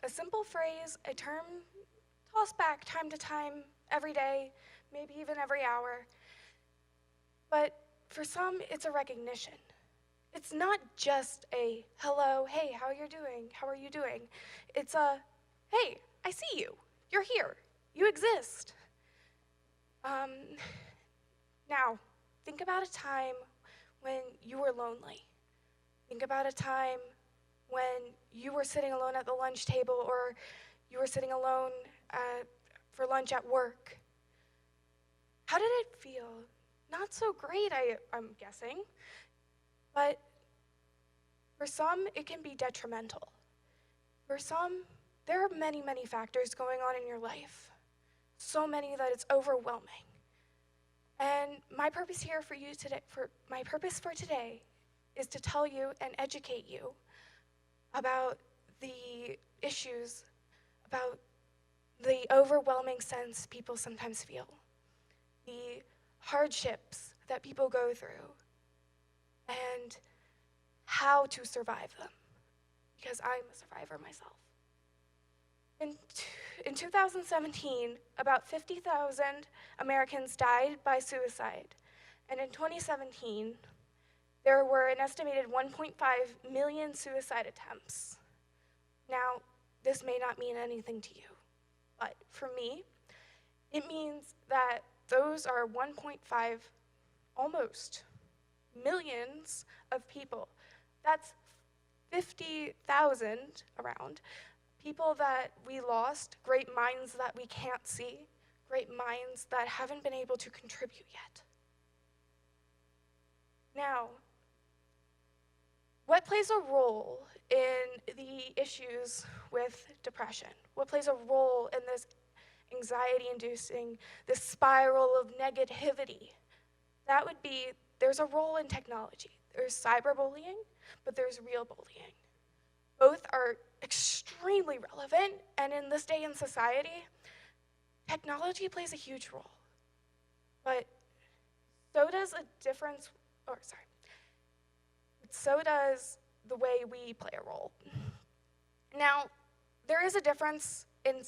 a simple phrase, a term tossed back time to time, every day, maybe even every hour. But for some, it's a recognition. It's not just a hello, hey, how are you doing? How are you doing? It's a hey, I see you. You're here. You exist. Um, Now, think about a time when you were lonely. Think about a time when you were sitting alone at the lunch table or you were sitting alone for lunch at work. How did it feel? Not so great, I'm guessing. But for some, it can be detrimental. For some, there are many, many factors going on in your life. So many that it's overwhelming. And my purpose here for you today, my purpose for today, is to tell you and educate you about the issues, about the overwhelming sense people sometimes feel, the hardships that people go through, and how to survive them, because I'm a survivor myself. In 2017, about 50,000 Americans died by suicide. And in 2017, there were an estimated 1.5 million suicide attempts. Now, this may not mean anything to you, but for me, it means that those are 1.5, almost, millions of people. That's 50,000 around. People that we lost, great minds that we can't see, great minds that haven't been able to contribute yet. Now, what plays a role in the issues with depression? What plays a role in this anxiety-inducing, this spiral of negativity? That would be, there's a role in technology. There's cyberbullying, but there's real bullying. Both are extremely relevant, and in this day in society, technology plays a huge role. But so does so does the way we play a role. Now, there is a difference in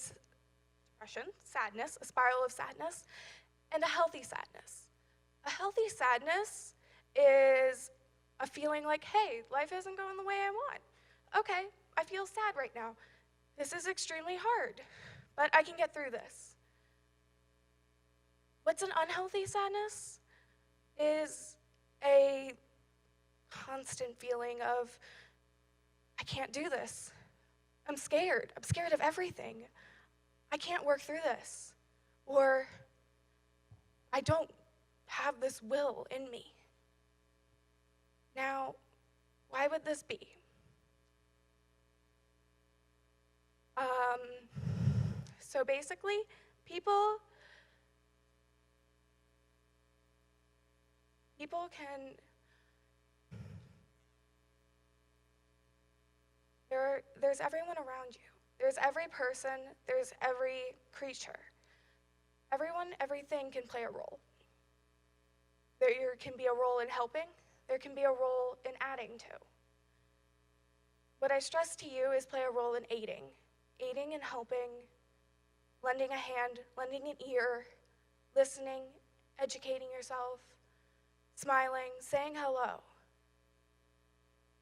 depression, sadness, a spiral of sadness, and a healthy sadness. A healthy sadness is a feeling like, hey, life isn't going the way I want. Okay, I feel sad right now. This is extremely hard, but I can get through this. What's an unhealthy sadness is a constant feeling of, I can't do this. I'm scared. I'm scared of everything. I can't work through this. Or I don't have this will in me. Now, why would this be? So basically, people can, there's everyone around you. There's every person, there's every creature. Everyone, everything can play a role. There can be a role in helping, there can be a role in adding to. What I stress to you is play a role in aiding and helping, lending a hand, lending an ear, listening, educating yourself, smiling, saying hello.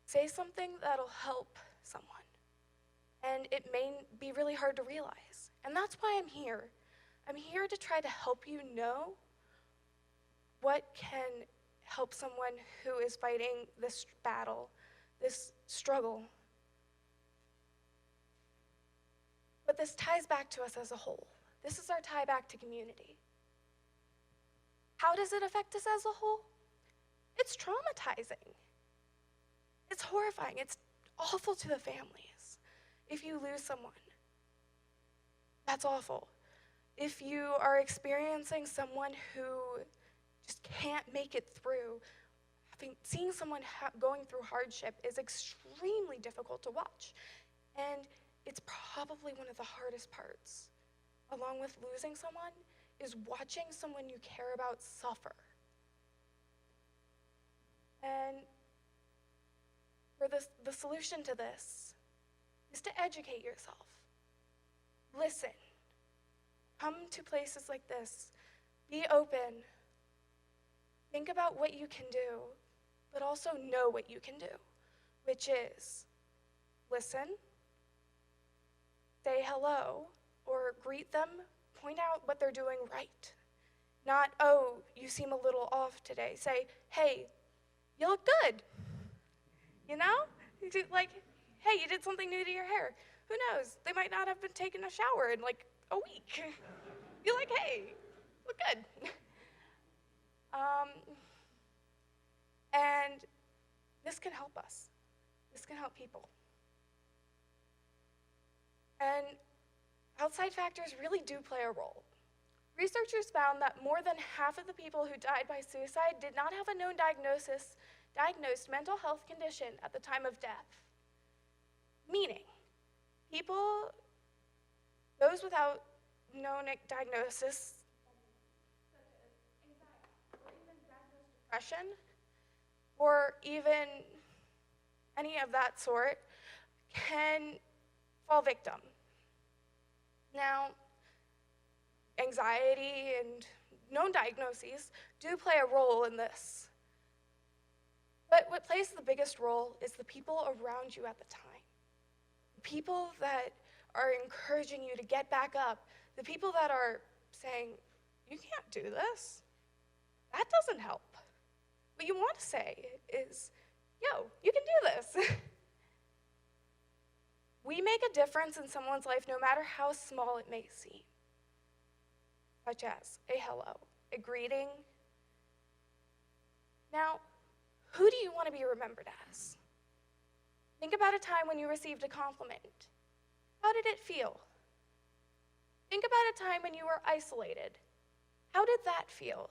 Say something that'll help someone. And it may be really hard to realize. And that's why I'm here. I'm here to try to help you know what can help someone who is fighting this battle, this struggle. But this ties back to us as a whole. This is our tie back to community. How does it affect us as a whole? It's traumatizing. It's horrifying. It's awful to the families. If you lose someone, that's awful. If you are experiencing someone who just can't make it through, seeing someone going through hardship is extremely difficult to watch. And it's probably one of the hardest parts, along with losing someone, is watching someone you care about suffer. And for the solution to this is to educate yourself. listen. Come to places like this. Be open. Think about what you can do, but also know what you can do, which is listen, say hello, or greet them, point out what they're doing right. Not, oh, you seem a little off today. Say, hey, you look good. You know? Like, hey, you did something new to your hair. Who knows? They might not have been taking a shower in like a week. You're like, hey, look good. And this can help us. This can help people. And outside factors really do play a role. Researchers found that more than half of the people who died by suicide did not have a known diagnosed mental health condition at the time of death. Meaning, those without known diagnosis, such as anxiety, or even diagnosed depression, or even any of that sort, can fall victim. Now, anxiety and known diagnoses do play a role in this. But what plays the biggest role is the people around you at the time. The people that are encouraging you to get back up. The people that are saying, you can't do this. That doesn't help. What you want to say is, yo, you can do this. We make a difference in someone's life no matter how small it may seem. Such as a hello, a greeting. Now, who do you want to be remembered as? Think about a time when you received a compliment. How did it feel? Think about a time when you were isolated. How did that feel?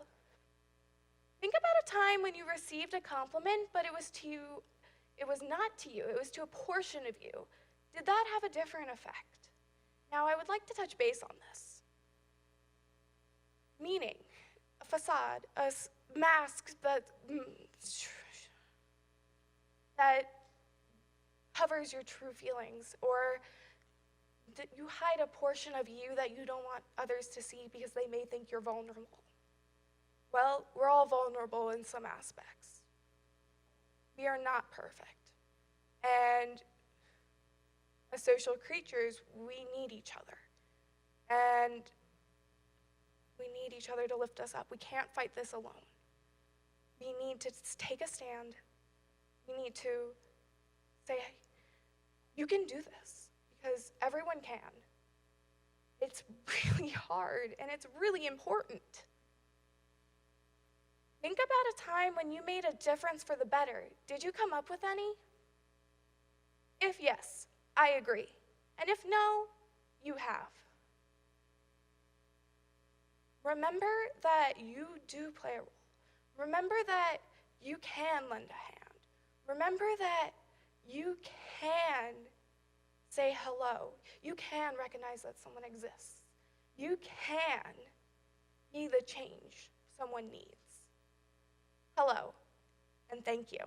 Think about a time when you received a compliment, but it was not to you, it was to a portion of you. Did that have a different effect? Now, I would like to touch base on this. Meaning, a facade, a mask that covers your true feelings, or that you hide a portion of you that you don't want others to see because they may think you're vulnerable. Well, we're all vulnerable in some aspects. We are not perfect. And as social creatures, we need each other. And we need each other to lift us up. We can't fight this alone. We need to take a stand. We need to say, hey, you can do this, because everyone can. It's really hard, and it's really important. Think about a time when you made a difference for the better. Did you come up with any? If yes, I agree. And if no, you have. Remember that you do play a role. Remember that you can lend a hand. Remember that you can say hello. You can recognize that someone exists. You can be the change someone needs. Hello, and thank you.